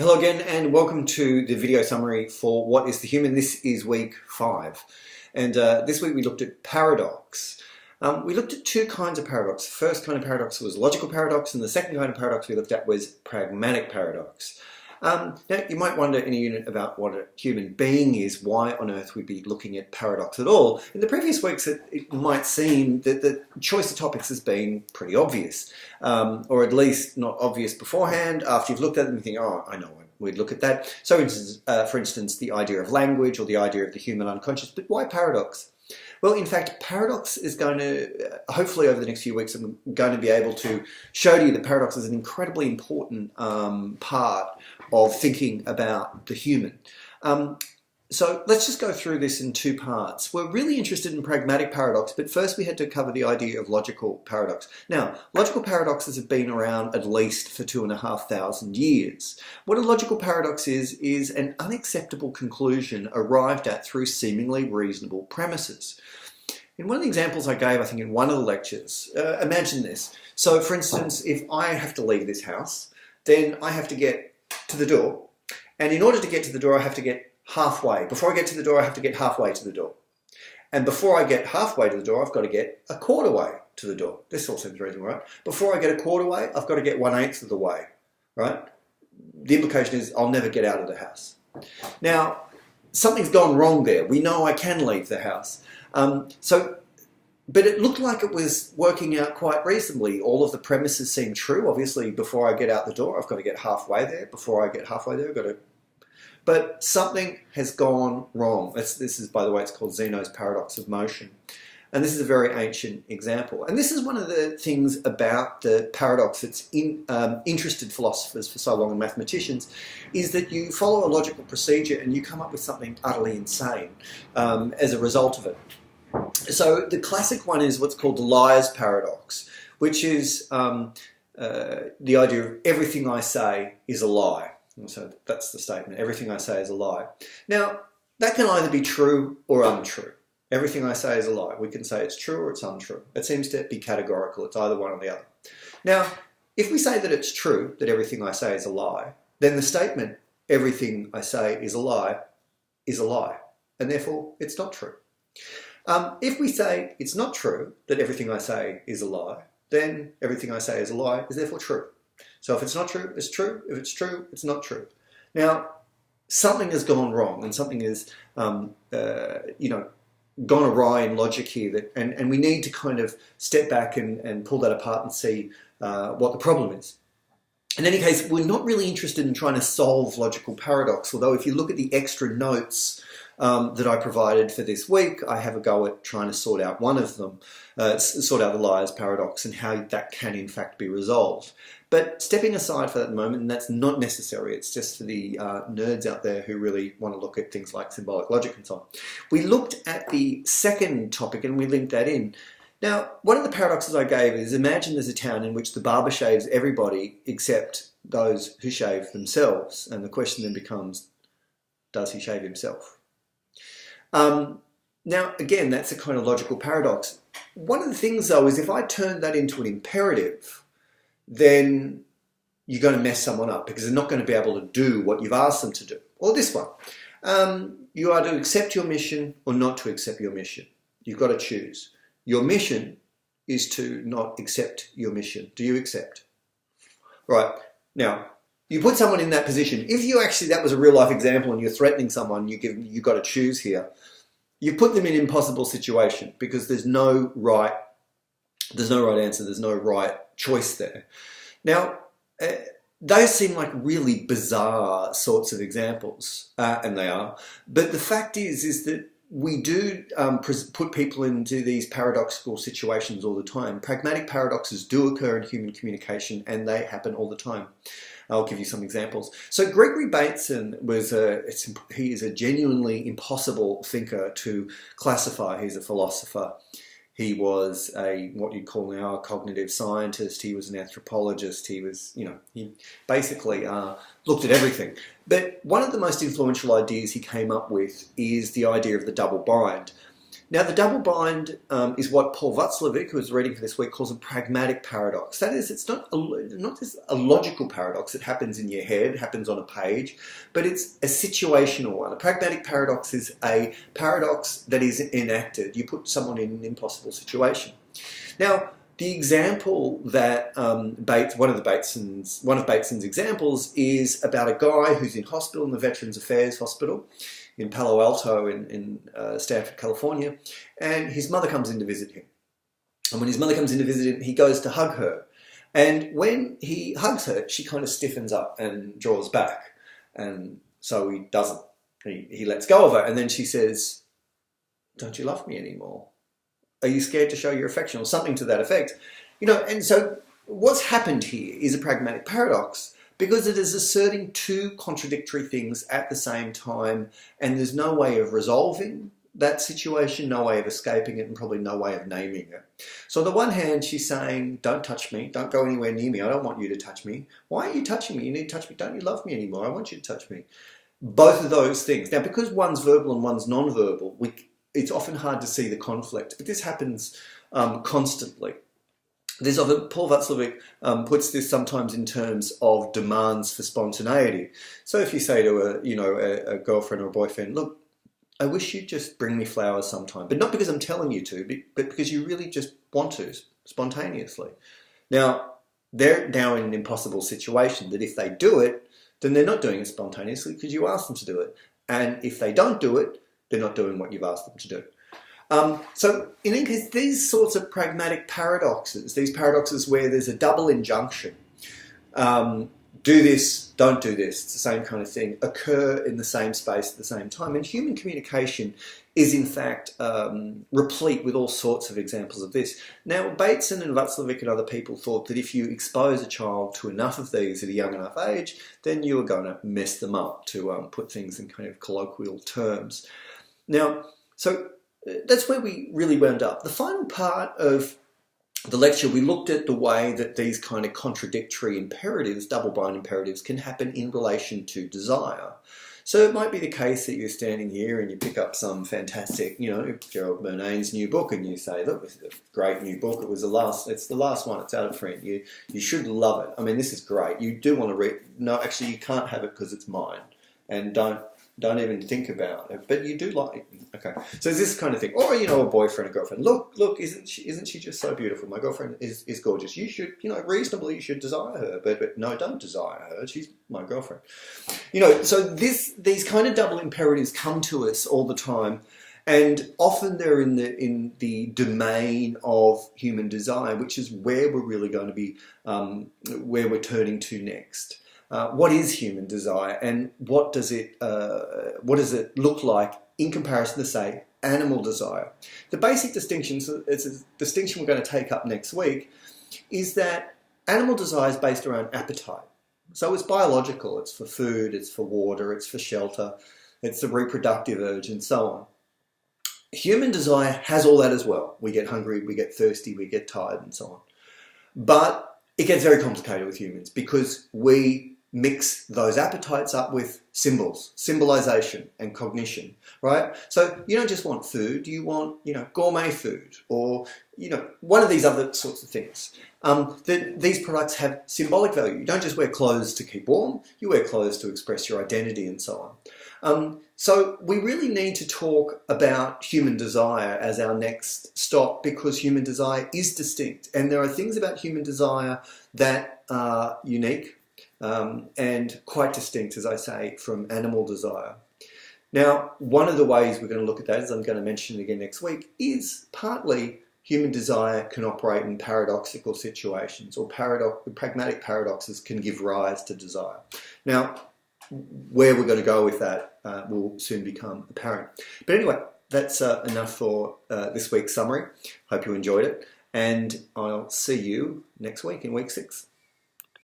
Hello again and welcome to the video summary for What is the Human? This is week 5 and this week we looked at paradox. We looked at two kinds of paradox. The first kind of paradox was logical paradox and the second kind of paradox we looked at was pragmatic paradox. Now you might wonder in a unit about what a human being is, why on earth we'd be looking at paradox at all. In the previous weeks it might seem that the choice of topics has been pretty obvious, or at least not obvious beforehand. After you've looked at them you think, oh, I know we'd look at that. So for instance, the idea of language or the idea of the human unconscious, but why paradox? Well, in fact, paradox is going to, hopefully over the next few weeks, I'm going to be able to show you that paradox is an incredibly important part of thinking about the human. So let's just go through this in two parts. We're really interested in pragmatic paradox, but first we had to cover the idea of logical paradox. Now, logical paradoxes have been around at least for 2,500 years. What a logical paradox is an unacceptable conclusion arrived at through seemingly reasonable premises. In one of the examples I gave, I think in one of the lectures, imagine this. So for instance, if I have to leave this house, then I have to get to the door, and in order to get to the door I have to get halfway. Before I get to the door I have to get halfway to the door. And before I get halfway to the door I've got to get a quarter way to the door. This all seems reasonable, right? Before I get a quarter way I've got to get 1/8 of the way, right? The implication is I'll never get out of the house. Now, something's gone wrong there. We know I can leave the house. But it looked like it was working out quite reasonably. All of the premises seem true. Obviously, before I get out the door, I've got to get halfway there. Before I get halfway there, I've got to... But something has gone wrong. This is, by the way, it's called Zeno's paradox of motion. And this is a very ancient example. And this is one of the things about the paradox that's interested philosophers for so long and mathematicians, is that you follow a logical procedure and you come up with something utterly insane as a result of it. So the classic one is what's called the liar's paradox, which is the idea of everything I say is a lie. And so that's the statement, everything I say is a lie. Now, that can either be true or untrue. Everything I say is a lie. We can say it's true or it's untrue. It seems to be categorical. It's either one or the other. Now, if we say that it's true, that everything I say is a lie, then the statement, everything I say is a lie, and therefore it's not true. If we say it's not true that everything I say is a lie, then everything I say is a lie is therefore true. So if it's not true, it's true. If it's true, it's not true. Now, something has gone wrong and something has, gone awry in logic here, and we need to kind of step back and pull that apart and see what the problem is. In any case, we're not really interested in trying to solve logical paradox, although if you look at the extra notes that I provided for this week, I have a go at trying to sort out one of them, sort out the liar's paradox and how that can in fact be resolved. But stepping aside for that moment, and that's not necessary, it's just for the nerds out there who really want to look at things like symbolic logic and so on. We looked at the second topic and we linked that in. Now, one of the paradoxes I gave is imagine there's a town in which the barber shaves everybody except those who shave themselves. And the question then becomes, does he shave himself? Now, again, that's a kind of logical paradox. One of the things, though, is if I turn that into an imperative, then you're going to mess someone up because they're not going to be able to do what you've asked them to do. Or this one. You are to accept your mission or not to accept your mission. You've got to choose. Your mission is to not accept your mission. Do you accept? Right. Now, you put someone in that position. If you actually, that was a real life example and you're threatening someone, you've got to choose here. You put them in an impossible situation because there's no right answer. There's no right choice there. Now, those seem like really bizarre sorts of examples, and they are. But the fact is that we do put people into these paradoxical situations all the time. Pragmatic paradoxes do occur in human communication, and they happen all the time. I'll give you some examples. So Gregory Bateson he is a genuinely impossible thinker to classify. He's a philosopher. He was what you'd call now a cognitive scientist. He was an anthropologist. He was, he basically looked at everything. But one of the most influential ideas he came up with is the idea of the double bind. Now, the double bind is what Paul Václavic, who is reading for this week, calls a pragmatic paradox. That is, it's not just a logical paradox that happens in your head, happens on a page, but it's a situational one. A pragmatic paradox is a paradox that is enacted. You put someone in an impossible situation. Now, the example that one of Bateson's examples is about a guy who's in hospital, in the Veterans Affairs Hospital in Palo Alto in Stanford, California, and his mother comes in to visit him. And when his mother comes in to visit him, he goes to hug her. And when he hugs her, she kind of stiffens up and draws back. And so he doesn't. He lets go of her. And then she says, "Don't you love me anymore? Are you scared to show your affection?" Or something to that effect. And so what's happened here is a pragmatic paradox, because it is asserting two contradictory things at the same time, and there's no way of resolving that situation, no way of escaping it, and probably no way of naming it. So on the one hand, she's saying, "Don't touch me, don't go anywhere near me, I don't want you to touch me. Why are you touching me? You need to touch me. Don't you love me anymore? I want you to touch me." Both of those things. Now, because one's verbal and one's non-verbal, it's often hard to see the conflict, but this happens constantly. Paul Václavic puts this sometimes in terms of demands for spontaneity. So if you say to a girlfriend or a boyfriend, "Look, I wish you'd just bring me flowers sometime, but not because I'm telling you to, but because you really just want to, spontaneously." Now, they're now in an impossible situation that if they do it, then they're not doing it spontaneously because you asked them to do it. And if they don't do it, they're not doing what you've asked them to do. So in any case, these sorts of pragmatic paradoxes, these paradoxes where there's a double injunction, do this, don't do this, it's the same kind of thing, occur in the same space at the same time. And human communication is in fact replete with all sorts of examples of this. Now, Bateson and Václavic and other people thought that if you expose a child to enough of these at a young enough age, then you are going to mess them up, to put things in kind of colloquial terms. Now, so that's where we really wound up. The final part of the lecture, we looked at the way that these kind of contradictory imperatives, double bind imperatives, can happen in relation to desire. So it might be the case that you're standing here and you pick up some fantastic, Gerald Murnane's new book, and you say, "Look, this is a great new book. It's the last one. It's out of print. You should love it. I mean, this is great. You do want to read. No, actually, you can't have it because it's mine, and don't even think about it, but you do like it." Okay, so it's this kind of thing. Or, a boyfriend or girlfriend. Look, isn't she just so beautiful? My girlfriend is gorgeous. You should, reasonably you should desire her, but no, don't desire her. She's my girlfriend. So these kind of double imperatives come to us all the time, and often they're in the domain of human desire, which is where we're really going to be, where we're turning to next. What is human desire, and what does it look like in comparison to, say, animal desire? The basic distinction, so it's a distinction we're going to take up next week, is that animal desire is based around appetite. So it's biological, it's for food, it's for water, it's for shelter, it's the reproductive urge, and so on. Human desire has all that as well. We get hungry, we get thirsty, we get tired, and so on. But it gets very complicated with humans because we mix those appetites up with symbols, symbolization and cognition, right? So you don't just want food, you want, gourmet food or, one of these other sorts of things. These products have symbolic value. You don't just wear clothes to keep warm, you wear clothes to express your identity and so on. So we really need to talk about human desire as our next stop, because human desire is distinct, and there are things about human desire that are unique and quite distinct, as I say, from animal desire. Now, one of the ways we're going to look at that, as I'm going to mention again next week, is partly human desire can operate in paradoxical situations, or pragmatic paradoxes can give rise to desire. Now, where we're going to go with that will soon become apparent. But anyway, that's enough for this week's summary. Hope you enjoyed it, and I'll see you next week in week 6.